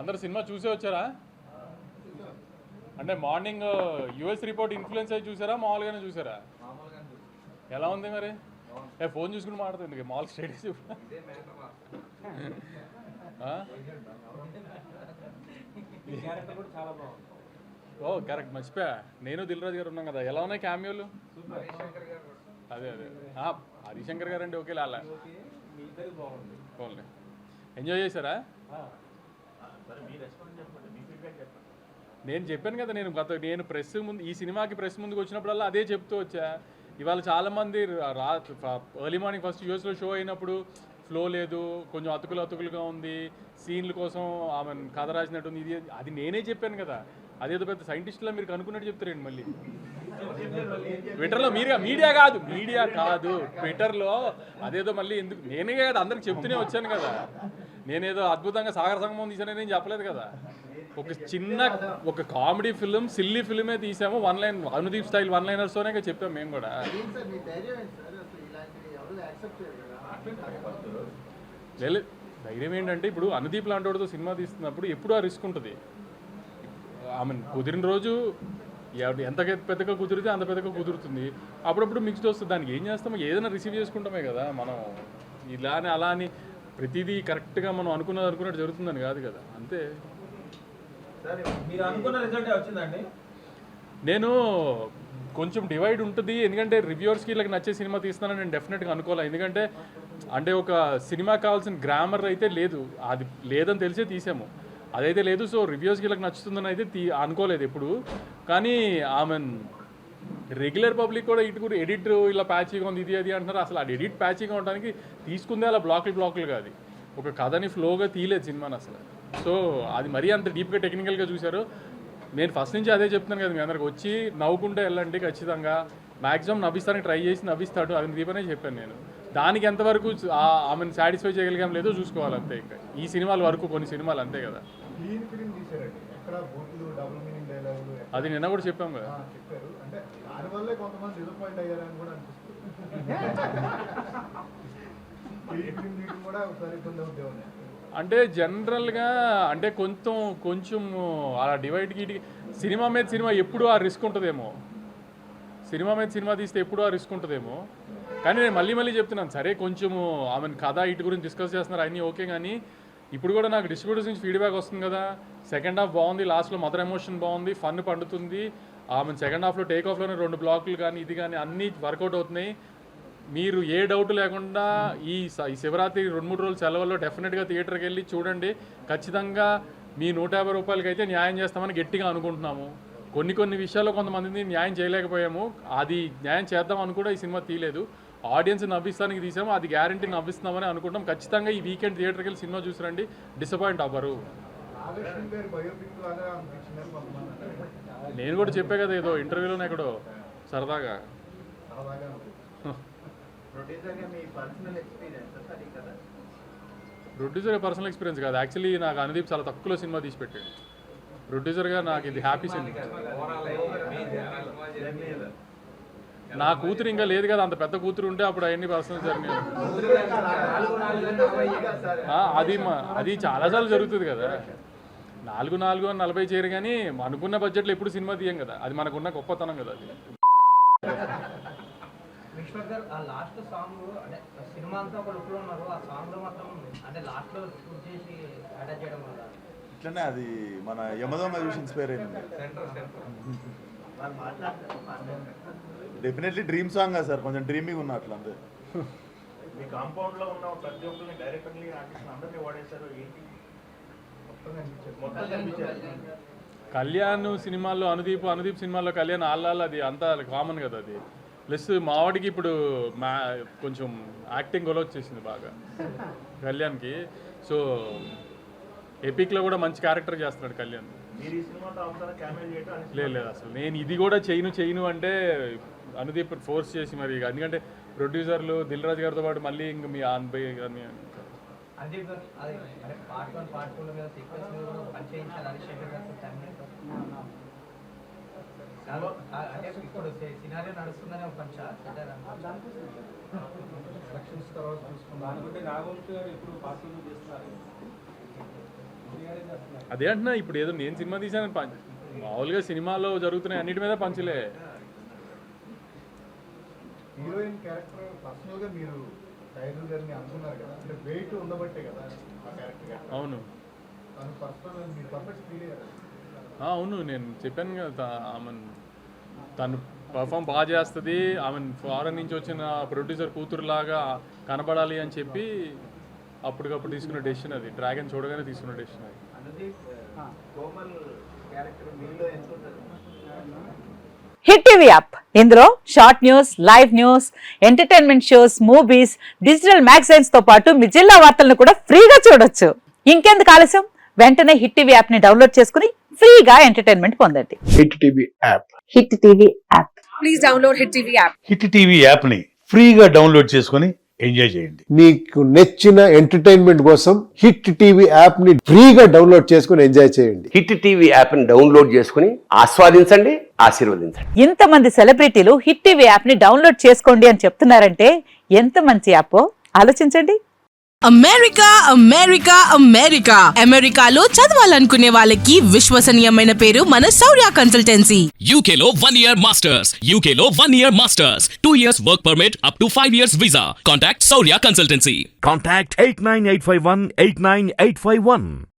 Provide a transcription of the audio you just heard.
అందరు సినిమా చూసే వచ్చారా? అంటే మార్నింగ్ యుఎస్ రిపోర్ట్ ఇన్ఫ్లుయెన్స్ అయ్యి చూసారా, మామూలుగానే చూసారా? ఎలా ఉంది మరి? ఫోన్ చూసుకుని మాట్లాడుతుంది మాల్ స్టేటస్. ఓ కరెక్ట్, మర్చిపోయా. నేను దిల్ రాజు గారు ఉన్నాం కదా. ఎలా ఉన్నాయి క్యామియోలు? అదే అదే హరిశంకర్ గారు అండి. ఓకే లాలా ఎంజాయ్ చేశారా? నేను చెప్పాను కదా, నేను ప్రెస్ ముందు, ఈ సినిమాకి ప్రెస్ ముందుకు వచ్చినప్పుడల్లా అదే చెప్తూ వచ్చా. ఇవాళ చాలామంది ఎర్లీ మార్నింగ్ ఫస్ట్ యూఎస్లో షో అయినప్పుడు ఫ్లో లేదు, కొంచెం అతుకులుగా ఉంది, సీన్ల కోసం ఆమె కథ రాసినట్టుంది, ఇది అది నేనే చెప్పాను కదా. అదేదో పెద్ద సైంటిస్టులా మీరు కనుక్కున్నట్టు చెప్తారండి మళ్ళీ ట్విట్టర్లో. మీడియా కాదు ట్విట్టర్లో అదేదో మళ్ళీ ఎందుకు, నేనే కదా అందరికి చెప్తూనే వచ్చాను కదా. నేనేదో అద్భుతంగా సాగర సంగమం తీసానని నేను చెప్పలేదు కదా. ఒక కామెడీ ఫిల్మ్, సిల్లీ ఫిల్మే తీసాము. One line Anudeep style one లైనర్స్తోనే చెప్పాము మేము కూడా. ధైర్యం ఏంటంటే, ఇప్పుడు అనుదీప్ లాంటి వాడితో సినిమా తీస్తున్నప్పుడు ఎప్పుడు ఆ రిస్క్ ఉంటుంది. ఆమె కుదిరిన రోజు ఎంత పెద్దగా కుదిరితే అంత పెద్దగా కుదురుతుంది. అప్పుడప్పుడు మిక్స్డ్ వస్తుంది. దానికి ఏం చేస్తామో, ఏదైనా రిసీవ్ చేసుకుంటామే కదా మనం. ఇలా అని అలా అని ప్రతిదీ కరెక్ట్గా మనం అనుకున్నట్టు జరుగుతుందని కాదు కదా. అంతే. నేను కొంచెం డివైడ్ ఉంటుంది, ఎందుకంటే రివ్యూవర్స్కి వీళ్ళకి నచ్చే సినిమా తీస్తున్నానని నేను డెఫినెట్గా అనుకోవాలి. ఎందుకంటే అంటే ఒక సినిమా కావాల్సిన గ్రామర్ అయితే లేదు, అది లేదని తెలిసే తీసాము, అదైతే లేదు. సో రివ్యూవర్స్కి వీళ్ళకి నచ్చుతుందని అయితే అనుకోలేదు ఎప్పుడు. కానీ ఆమె రెగ్యులర్ పబ్లిక్ కూడా ఇటు కూడా ఎడిట్ ఇలా ప్యాచీగా ఉంది, ఇది అది అంటున్నారు. అసలు ఆ ఎడిట్ ప్యాచీగా ఉండడానికి తీసుకుందే అలా బ్లాకులు కాదు, ఒక కథని ఫ్లోగా తీయలేదు సినిమాని అసలు. సో అది మరీ అంత డీప్గా టెక్నికల్గా చూశారు. నేను ఫస్ట్ నుంచి అదే చెప్తున్నాను కదా మీ అందరికి, వచ్చి నవ్వుకుంటే వెళ్ళండి ఖచ్చితంగా. మ్యాక్సిమం నవ్విస్తానికి ట్రై చేసి నవ్విస్తాడు, అది దీపనే చెప్పాను నేను. దానికి ఎంతవరకు ఆమెను సాటిస్ఫై చేయగలిగాం లేదో చూసుకోవాలి అంతే. ఇంకా ఈ సినిమాల వరకు కొన్ని సినిమాలు అంతే కదా. అది నిన్న కూడా చెప్పాం కదా. అంటే జనరల్గా అంటే కొంచెం అలా డివైడ్కి సినిమా మీద సినిమా ఎప్పుడు ఆ రిస్క్ ఉంటుందేమో, సినిమా మీద సినిమా తీస్తే ఎప్పుడు ఆ రిస్క్ ఉంటుందేమో. కానీ నేను మళ్ళీ చెప్తున్నాను, సరే కొంచెము ఆమెను కథ ఇటు గురించి డిస్కస్ చేస్తున్నారు అన్నీ ఓకే. కానీ ఇప్పుడు కూడా నాకు డిస్ట్రిబ్యూటర్స్ నుంచి ఫీడ్బ్యాక్ వస్తుంది కదా, సెకండ్ హాఫ్ బాగుంది, లాస్ట్లో మదర్ ఎమోషన్ బాగుంది, ఫన్ పండుతుంది. ఆమె సెకండ్ హాఫ్లో టేక్ ఆఫ్లోనే 2 బ్లాకులు కానీ ఇది కానీ అన్నీ వర్కౌట్ అవుతున్నాయి. మీరు ఏ డౌట్ లేకుండా ఈ శివరాత్రి 2-3 రోజుల సెలవుల్లో డెఫినెట్గా థియేటర్కి వెళ్ళి చూడండి. ఖచ్చితంగా మీ 150 రూపాయలకి అయితే న్యాయం చేస్తామని గట్టిగా అనుకుంటున్నాము. కొన్ని విషయాల్లో కొంతమందిని న్యాయం చేయలేకపోయాము, అది న్యాయం చేద్దామని కూడా ఈ సినిమా తీయలేదు. ఆడియన్స్ నవ్విస్తానికి తీసాము, అది గ్యారంటీ నవ్విస్తున్నామని అనుకుంటాం. ఖచ్చితంగా ఈ వీకెండ్ థియేటర్కి వెళ్ళి సినిమా చూసిరండి, డిసప్పాయింట్ అవ్వరు. నేను కూడా చెప్పే కదా ఏదో ఇంటర్వ్యూలోనే ఎక్కడో సరదాగా. ప్రొడ్యూసర్గా పర్సనల్ ఎక్స్పీరియన్స్ కాదు, యాక్చువల్లీ నాకు అనుదీప్ చాలా తక్కువలో సినిమా తీసి పెట్టాడు. ప్రొడ్యూసర్గా నాకు ఇది హ్యాపీ సినిమా. నా కూతురు ఇంకా లేదు కదా, అంత పెద్ద కూతురు ఉంటే అప్పుడు అవన్నీ పర్సనల్ జరిగినాయి. అది చాలాసార్లు జరుగుతుంది కదా. 4-40 చేయరు, కానీ అనుకున్న బడ్జెట్లో ఎప్పుడు సినిమా తీయం కదా, అది మనకున్న గొప్పతనం కదా. అది ఇట్లనే అది మన యమదొంగ చూసి ఇన్స్పైర్ అయింది. డెఫినెట్లీ డ్రీమ్ సాంగ్ సార్, కొంచెం డ్రీమింగ్ ఉన్న అట్లా అంతే. మీ కాంపౌండ్ లో ఉన్న ప్రతి ఒక్కరిని డైరెక్టర్లీ ఆర్టిస్ట్ అందరినీ వాడేశారు. ఏంటి కళ్యాణ్ సినిమాల్లో అనుదీప్ సినిమాల్లో కళ్యాణ్ ఆళ్ళ అది అంతా కామన్ కదా. అది ప్లస్ మావాడికి ఇప్పుడు కొంచెం యాక్టింగ్ గొల వచ్చేసింది బాగా కళ్యాణ్కి. సో ఎపిక్లో కూడా మంచి క్యారెక్టర్ చేస్తున్నాడు కళ్యాణ్. లేదు అసలు నేను ఇది కూడా చేయను అంటే అనుదీప్ ఫోర్స్ చేసి మరి, ఎందుకంటే ప్రొడ్యూసర్లు దిల్ రాజు గారితో పాటు మళ్ళీ ఇంక మీ ఆన్బై కానీ అదే అంటున్నా, ఇప్పుడు ఏదో నేను సినిమా తీసాను మామూలుగా సినిమాలో జరుగుతున్నాయి అన్నిటి మీద పంచులే. హీరోయిన్ క్యారెక్టర్ పర్సనల్ గా మీరు టైగర్ గారిని అనుకున్నారు కదా, అంటే వెయిట్ ఉండబట్టే కదా ఆ క్యారెక్టర్. అవును తను పర్సనల్ మీరు పర్ఫెక్ట్ ఫీల్ అయ్యారు. అవును, నేను చెప్పాను కదా ఆమె తను పర్ఫామ్ బాగా చేస్తుంది, ఆమె ఫారెన్ నుంచి వచ్చిన ప్రొడ్యూసర్ కూతురులాగా కనబడాలి అని చెప్పి అప్పటికప్పుడు తీసుకున్న డెసిషన్ అది. డ్రాగన్ చూడగానే తీసుకున్న డెసిషన్ అది. హిట్ టీవీ యాప్, ఇందులో short news, live news, entertainment shows, movies, digital magazines తో పాటు మీ జిల్లా వార్తలను కూడా ఫ్రీగా చూడొచ్చు. ఇంకెందుకు ఆలస్యం, వెంటనే హిట్ టీవీ యాప్ ని డౌన్లోడ్ చేసుకుని ఫ్రీగా ఎంటర్టైన్మెంట్ పొందండి. Hit TV app. Hit TV app. Please download Hit TV app. Hit TV యాప్ని ఫ్రీగా డౌన్లోడ్ చేసుకొని ఎంజాయ్ చేయండి. మీకు నచ్చిన ఎంటర్టైన్మెంట్ కోసం హిట్ టీవీ యాప్ ని ఫ్రీగా డౌన్లోడ్ చేసుకుని ఎంజాయ్ చేయండి. హిట్ టీవీ యాప్ని డౌన్లోడ్ చేసుకుని ఆస్వాదించండి, ఆశీర్వదించండి. ఇంతమంది సెలబ్రిటీలు హిట్ టీవీ యాప్ ని డౌన్లోడ్ చేసుకోండి అని చెప్తున్నారంటే ఎంత మంచి యాప్ ఆలోచించండి. అమెరికా అమెరికా అమెరికా అమెరికాలో చదవాలనుకునే వాళ్ళకి విశ్వసనీయమైన పేరు మన శౌర్య కన్సల్టెన్సీ. UK లో 1 year masters. UK లో 1 year masters. 2 years work permit up to 5 years visa. Contact Saurya Consultancy. Contact 89851 89851.